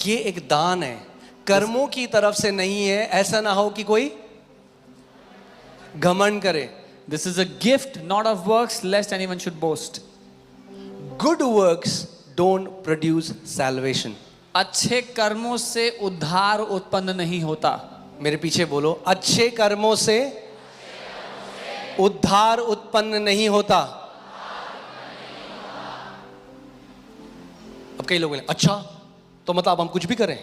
ये एक दान है, कर्मों की तरफ से नहीं है, ऐसा ना हो कि कोई घमंड करे. This is a gift, not of works, lest anyone should boast. Good works don't produce salvation. अच्छे कर्मों से उद्धार उत्पन्न नहीं होता. मेरे पीछे बोलो, अच्छे कर्मों से उद्धार उत्पन्न नहीं होता. अब कई लोग बोले अच्छा तो मतलब अब हम कुछ भी करें,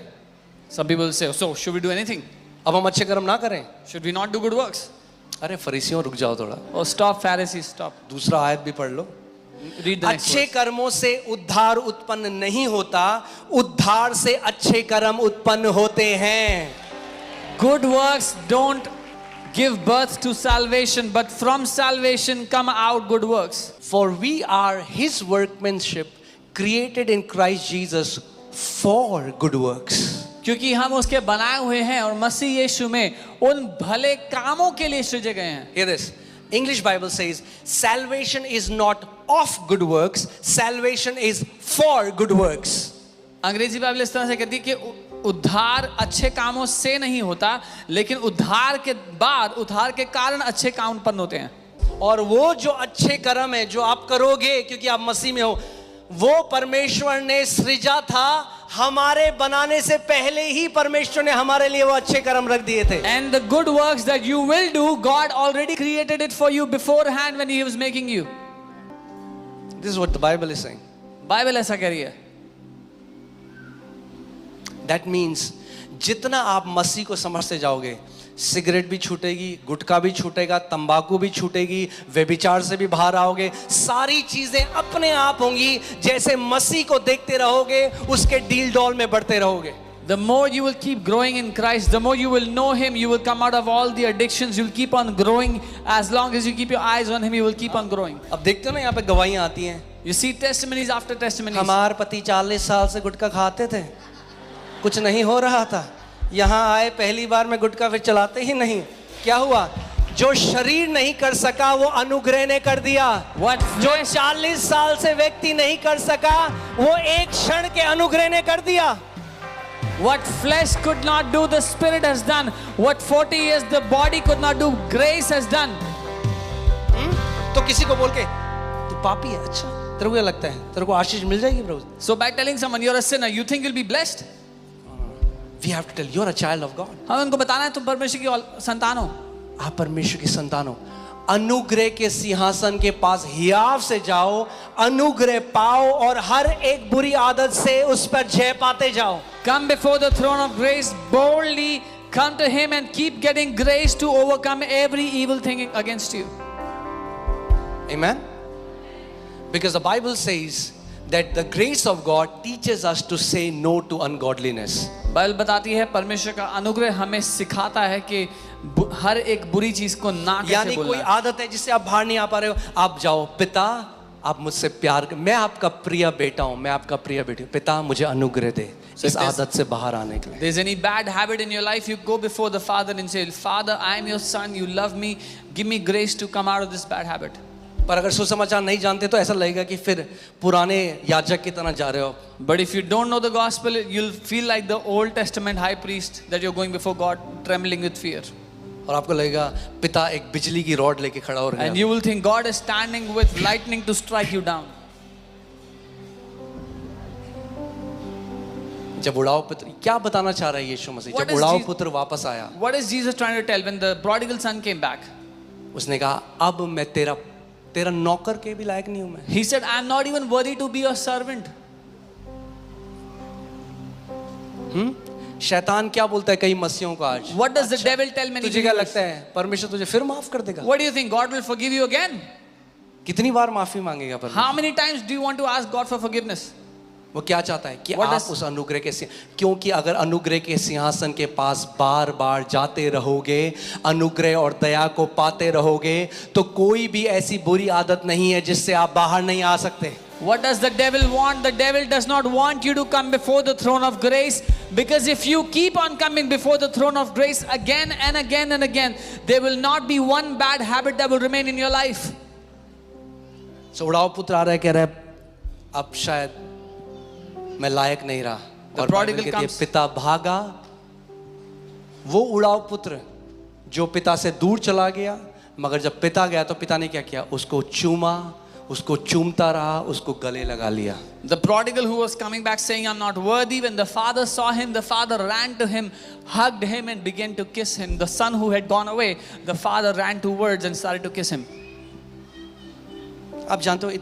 Some people say, so should we do anything? अब हम अच्छे कर्म ना करें. Should we not do good works? अरे फरीसियों रुक जाओ थोड़ा, Oh, stop, Pharisees, stop. दूसरा आयत भी पढ़ लो. Read the next अच्छे verse. कर्मों से उद्धार उत्पन्न नहीं होता, उद्धार से अच्छे कर्म उत्पन्न होते हैं. Good works don't give birth to salvation, but from salvation come out good works. For we are his workmanship, created in Christ Jesus for good works. क्योंकि हम उसके बनाए हुए हैं और मसीह यीशु में उन भले कामों के लिए सृजे गए हैं. Hear this. English Bible says salvation is not of good works, salvation is for good works. अंग्रेजी बाइबल इस तरह से कहती है कि उद्धार अच्छे कामों से नहीं होता, लेकिन उद्धार के बाद, उद्धार के कारण अच्छे काम उत्पन्न होते हैं. और वो जो अच्छे कर्म है जो आप करोगे क्योंकि आप मसीह में हो, वो परमेश्वर ने सृजा था. हमारे बनाने से पहले ही परमेश्वर ने हमारे लिए वो अच्छे कर्म रख दिए थे. And the good works that you will do, God already created it for you beforehand when He was making you. This is what the Bible is saying. Bible ऐसा कह रही है. That means जितना आप मसीह को समझते जाओगे, सिगरेट भी छूटेगी, गुटखा भी छूटेगा, तंबाकू भी छूटेगी, व्यभिचार से भी बाहर आओगे, सारी चीजें अपने आप होंगी. जैसे मसीह को देखते रहोगे, उसके डील डॉल में बढ़ते रहोगे. The more you will keep growing in Christ, the more you will know Him, you will come out of all the addictions, you will keep on growing. As long as you keep your eyes on Him, you will keep on growing. अब देखते हो ना यहाँ पे गवाहियां आती हैं. You see testimonies after testimonies. हमारे पति 40 साल से गुटखा खाते थे, कुछ नहीं हो रहा था, यहाँ आए पहली बार में गुटखा फिर चलाते ही नहीं. क्या हुआ? जो शरीर नहीं कर सका वो अनुग्रह ने कर दिया. What जो 40 साल से व्यक्ति नहीं कर सका वो एक क्षण के अनुग्रह ने कर दिया. What flesh could not do, the Spirit has done. What 40 years the body could not do, grace has done. तो किसी को बोल के तू पापी है, अच्छा तेरे को क्या लगता है तेरे को आशीष मिल जाएगी प्रभु? So by telling someone you're a sinner, you think you'll be blessed? We have to tell you're a child of God. हमें उनको बताना है तुम परमेश्वर की संतान हो. आप परमेश्वर की संतान हो. अनुग्रह के सिंहासन के पास हियाव से जाओ, अनुग्रह पाओ और हर एक बुरी आदत से उस पर जय पाते जाओ. Come before the throne of grace boldly, come to Him and keep getting grace to overcome every evil thing against you. Amen. Because the Bible says that the grace of God teaches us to say no to ungodliness. Bible बताती है परमेश्वर का अनुग्रह हमें सिखाता है कि हर एक बुरी चीज को ना कैसे यानी बोलना. कोई आदत है जिससे आप बाहर नहीं आ पा रहे हो, आप जाओ, पिता आप मुझसे प्यार, मैं आपका प्रिय बेटा हूं, मैं आपका प्रिय बेटी हूं, पिता मुझे अनुग्रह दे इस आदत से बाहर आने के लिए. There's any bad habit in your life, you go before the Father and say, Father, I am your son, you love me, give me grace to come out of this bad habit. पर अगर सुसमाचार नहीं जानते तो ऐसा लगेगा कि फिर पुराने याजक की तरह जा रहे हो. But if you don't know the gospel, you'll feel like the Old Testament high priest that you're going before God trembling with fear. और आपको लगेगा पिता एक बिजली की रॉड लेके खड़ा हो रहा है. And you will think God is standing with lightning to strike you down. जब उड़ाऊ पुत्र, क्या बताना चाह रहा है यीशु मसीह? What जब is उड़ाऊ Jesus- पुत्र वापस आया, What is Jesus trying to tell when the prodigal son came back? उसने कहा अब मैं तेरा नौकर के भी लायक नहीं हूं मैं. He said, I'm not even worthy to be your servant. शैतान क्या बोलता है कई मसीहों को आज? What does the devil tell many तुझे क्या believers? लगता है परमेश्वर तुझे फिर माफ कर देगा? What do you think? God will forgive you again? कितनी बार माफी मांगेगा परमेश्वर? How many times do you want to ask God for forgiveness? वो क्या चाहता है कि What आप does- उस अनुग्रह के क्योंकि अगर अनुग्रह के सिंहासन के पास बार बार जाते रहोगे, अनुग्रह और दया को पाते रहोगे, तो कोई भी ऐसी बुरी आदत नहीं है जिससे आप बाहर नहीं आ सकते. What does the devil want? The devil does not want you to come before the throne of grace, because if you keep on coming before the throne of grace again and again and again, there will not be one bad habit that will remain in your life. So उड़ाऊ पुत्र आ रहा है, कह रहा है अब शायद मैं लायक नहीं रहा. The और prodigal बाइबल कहती है, comes. पिता भागा, वो उड़ाव पुत्र जो पिता से दूर चला गया, मगर जब पिता गया तो पिता ने क्या किया, उसको चूमा, उसको चूमता रहा, उसको गले लगा लिया. The prodigal who was coming back saying, I'm not worthy, when the father saw him, the father ran to him, hugged him and began to kiss him. The son who had gone away, the father ran towards and started to kiss him. आप जानते हो